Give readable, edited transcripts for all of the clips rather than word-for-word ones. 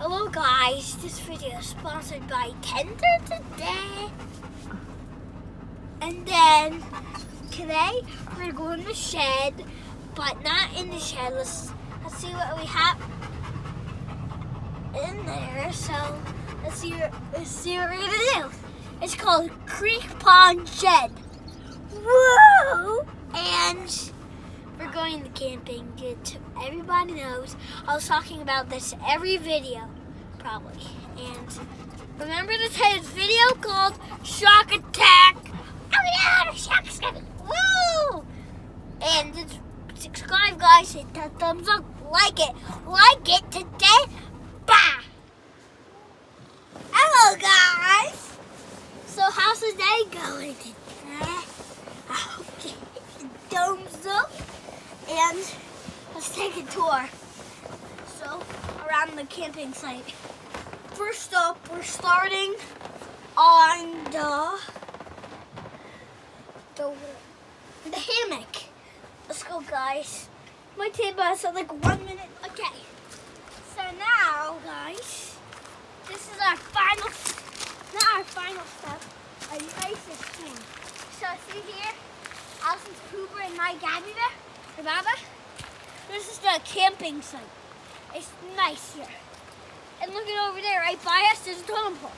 Hello guys, this video is sponsored by Tender Today. And then today we're going to the shed, but not in the shed. Let's see what we have in there. So let's see what we're gonna do. It's called Creek Pond Shed. Woo! And we're going to camping. Everybody knows I was talking about this every video, probably. And remember today's video called Shock Attack? Oh yeah, the shock's coming! Woo! And subscribe, guys. Hit that thumbs up. Like it today. Bah! Hello, guys. So how's the day going today? I hope you hit the thumbs up. And let's take a tour. So, around the camping site. First up, we're starting on the hammock. Let's go, guys. Might take us like 1 minute. Okay. So now, guys, this is our final, not our final step, our nicest thing. So see here, Allison's Cooper and my Gabby there. Baba, this is the camping site. It's nice here. And look at over there, right by us, there's a totem pole.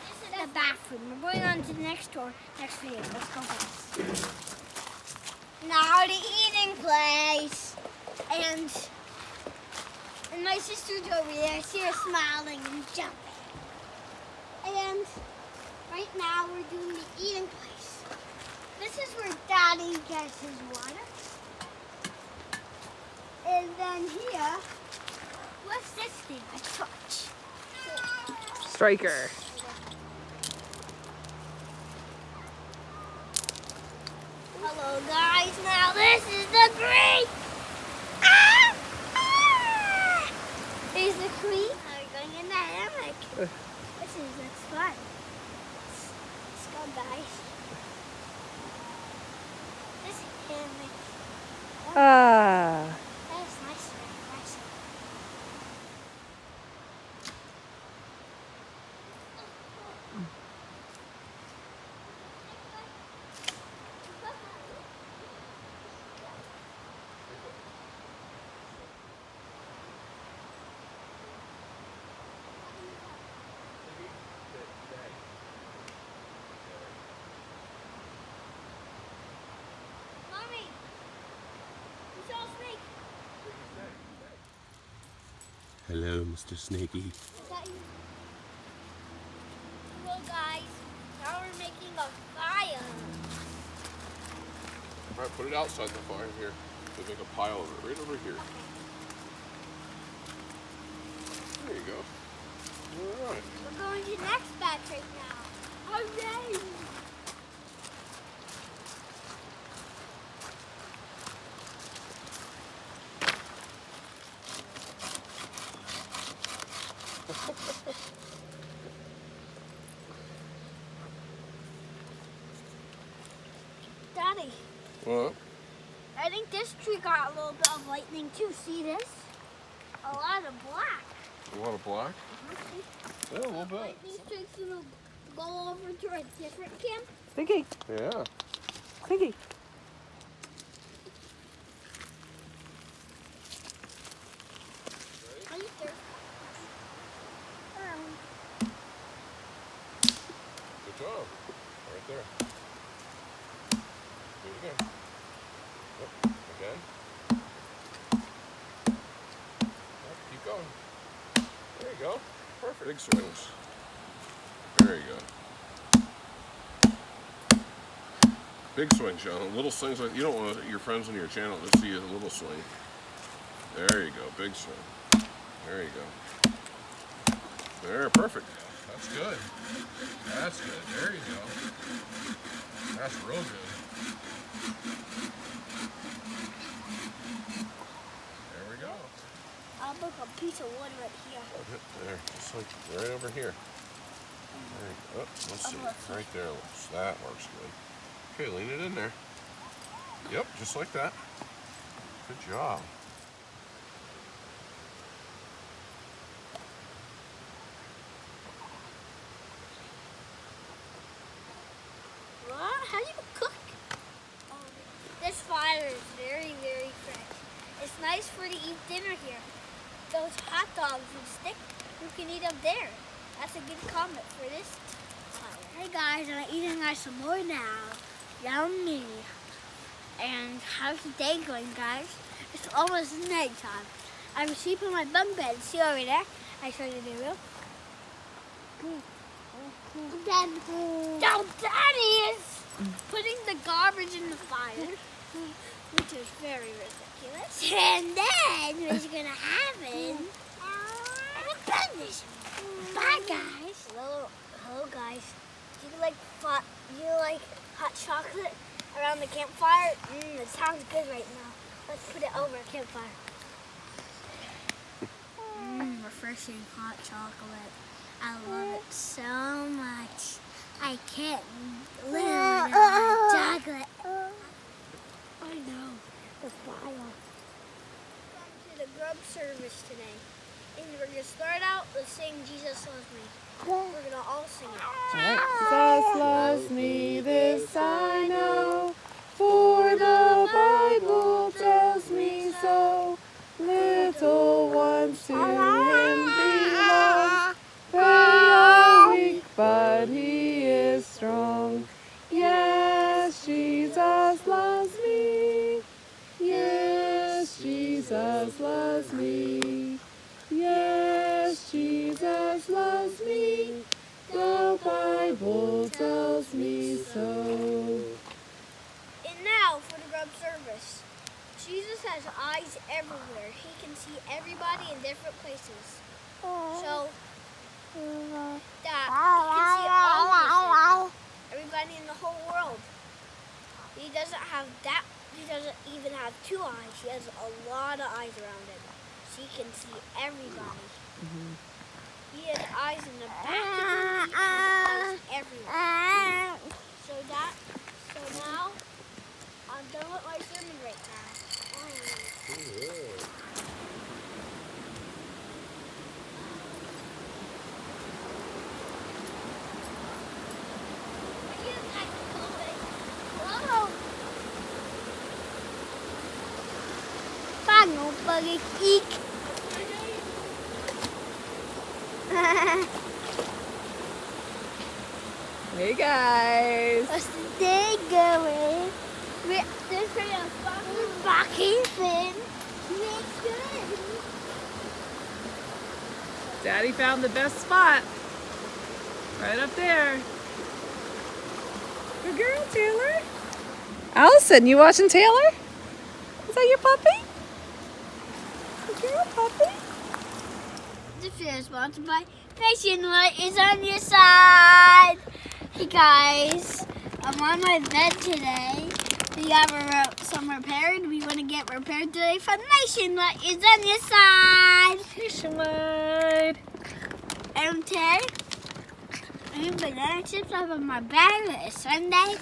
This is the bathroom. We're going on to the next door, next video. Let's go, guys. Now the eating place. And my sister's over there. I see her smiling and jumping. And right now we're doing the eating place. This is where Daddy gets his water. And then here, what's this thing? A torch. Striker. Hello guys, now this is the creek. Ah! Ah! Here's the creek. Now we're going in the hammock. It's fun. Let's go, guys. This hammock. Ah. That's nice and refreshing. Mommy, you saw a snake. Hello, Mr. Snaky. Is that you? Hello guys, now we're making a fire. All right, put it outside the fire here. We'll make a pile of it right over here. There you go. All right. We're going to the next batch right now. Hooray! Daddy, What? I think this tree got a little bit of lightning too. See this? A lot of black. A lot of black? Yeah, a little bit. Lightning strikes gonna go over to a different camp. Stinky. Yeah. Stinky. Are you thirsty? Good job. Right there. Do it again. Yep. Again. Yep. Keep going. There you go. Perfect. Big swings. Very good. Big swing, Sean. Little swings like you don't want your friends on your channel to see a little swing. There you go. Big swing. There you go. There, perfect. That's good. That's good. There you go. That's real good. There we go. I'll book a piece of wood right here. There, just like right over here. There you go. Oh, let's see. Right there. That works good. Okay, lean it in there. Yep, just like that. Good job. how do you cook? This fire is very, very fresh. It's nice for to eat dinner here. Those hot dogs and stick, you can eat them there. That's a good comment for this fire. Hey guys, I'm eating some more now. Yummy. And how's the day going, guys? It's almost nighttime. I'm sleeping in my bunk bed. See over there? I showed you the room. Daddy is putting the garbage in the fire, which is very ridiculous. And then what's gonna happen? Bye, guys. Hello, guys. Do you like hot chocolate around the campfire? It sounds good right now. Let's put it over a campfire. Refreshing hot chocolate. I love it so much. I can't live without hot chocolate. I know. The fire. Welcome to the grub service today. And we're going to start out with singing Jesus Loves Me. We're going to all sing it. Jesus loves me, this I know, for the Bible tells me so. Little ones to him belong. They are weak, but he is strong. Yes, Jesus loves me. Yes, Jesus loves me. Yes, Jesus loves me. The Bible tells me so. And now for the grub service. Jesus has eyes everywhere. He can see everybody in different places. So that he can see all everybody in the whole world. He doesn't have that. He doesn't even have 2 eyes. He has a lot of eyes around him. So he can see everybody. He has eyes in the back of him. He has eyes everywhere. So now I'm done with my sermon right now. Paano pag-ik? Hey guys. What's the day going? There's a fucking vacation. It's good. Daddy found the best spot. Right up there. Good girl, Taylor. Allison, you watching Taylor? Is that your puppy? Good girl, puppy. This video is sponsored by Nation Light is on your side. Hey guys, I'm on my bed today. We got some repaired. We want to get repaired today from Nation Light is on your side. Nationwide. And today, I have banana chips up in my bag. It's Sunday,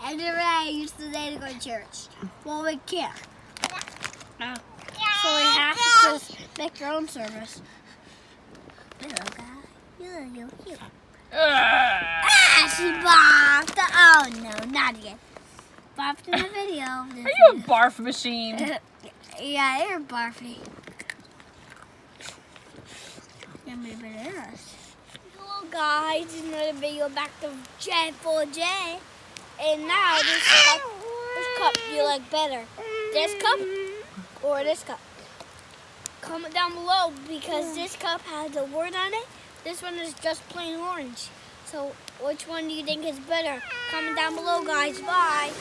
and today I used the day to go to church. Well, we can't. So we have to just make our own service. Hello, guys. You're cute. She barfed. Oh no, not again. Barfed in the video. Are you a barf machine? Yeah, you're barfy. Yummy bananas. Hello guys, another video back to J4J. And now this cup do you like better? This cup or this cup? Comment down below because this cup has a word on it. This one is just plain orange. So which one do you think is better? Comment down below, guys. Bye.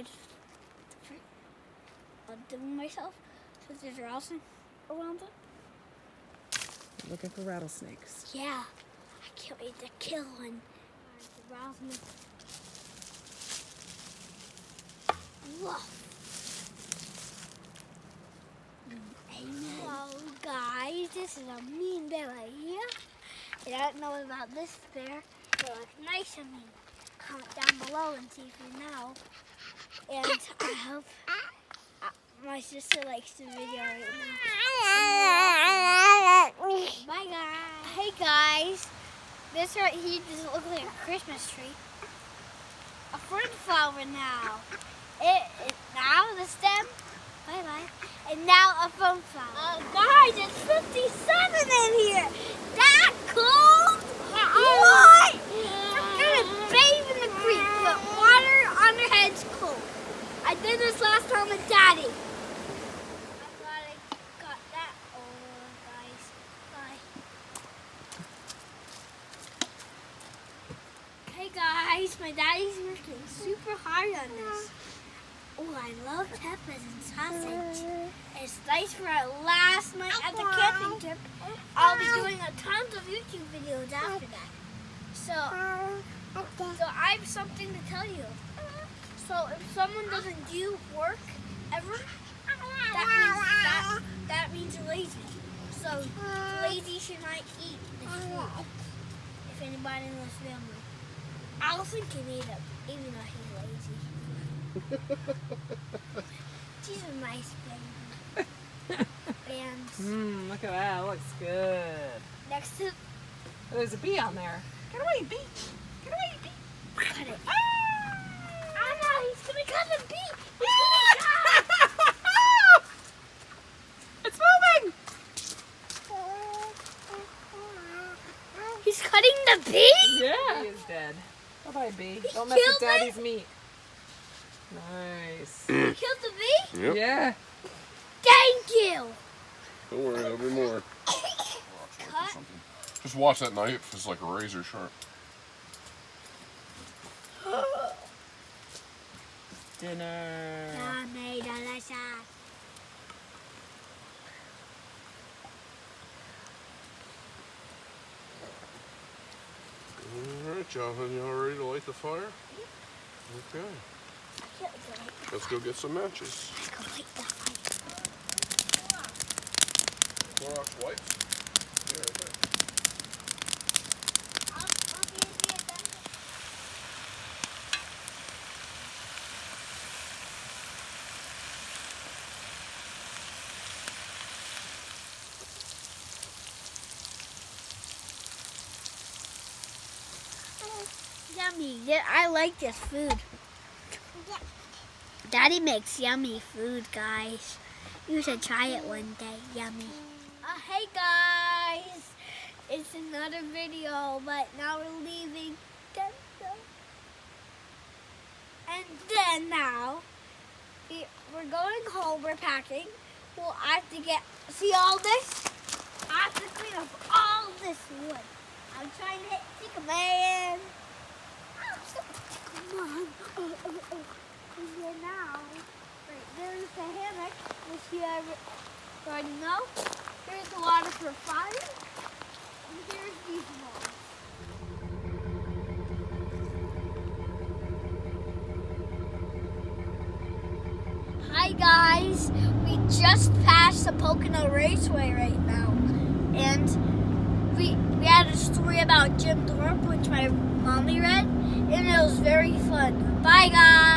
scared of doing myself. So there's a rattlesnake around it. Looking for rattlesnakes. Yeah, I can't wait to kill one. The rattlesnake. Whoa. Hello guys, this is a mean bear right here. And I don't know about this bear. They look nice and mean. Comment down below and see if you know. And I hope my sister likes the video right now. Bye guys. Hey guys, this right here doesn't look like a Christmas tree. A fruit flower now. Now the stem. Bye bye. And now a phone flower. Guys, it's 57 in here. That cold? What? We're gonna bathe in the creek, put water on our heads cold. I did this last time with Daddy. I'm glad I got that over, guys. Bye. Hey guys, my daddy's working super hard on this. Oh, I love peppers and sausage. It's nice for our last night at the camping trip. I'll be doing a tons of YouTube videos after that. So I have something to tell you. So if someone doesn't do work ever, that means you're lazy. So lazy should not eat this food. If anybody in this family, Allison can eat it, even though he's lazy. She's a nice baby. And Look at that. It looks good. next to Oh, there's a bee on there. Get away, bee. Get away, bee. cut it. Ah! Anna, he's gonna cut the bee. It's moving. He's cutting the bee? Yeah. He is dead. Bye-bye, bee. Don't mess killed with Daddy's meat. Nice. You killed the bee? Yep. Yeah. Thank you. Don't worry, there'll be more. Cut. Just watch that knife. It's like a razor sharp. Dinner. Yummy, delicious. All right, Jonathan, you all ready to light the fire? Okay. Let's go get some matches. Let's go light the fire. Clorox wipes? Yeah, right there. Yummy. Yeah, I like this food. Daddy makes yummy food, guys. You should try it one day. Yummy. Hey guys, it's another video, but now we're leaving. And then now, we're going home, we're packing. Well, I have to see all this? I have to clean up all this wood. I'm trying to take a man. Come on. And then now, right there's the hammock, which you already know. Here's the water for fire. And here's these walls. Hi guys, we just passed the Pocono Raceway right now. And we had a story about Jim Thorpe, which my mommy read, and it was very fun. Bye guys!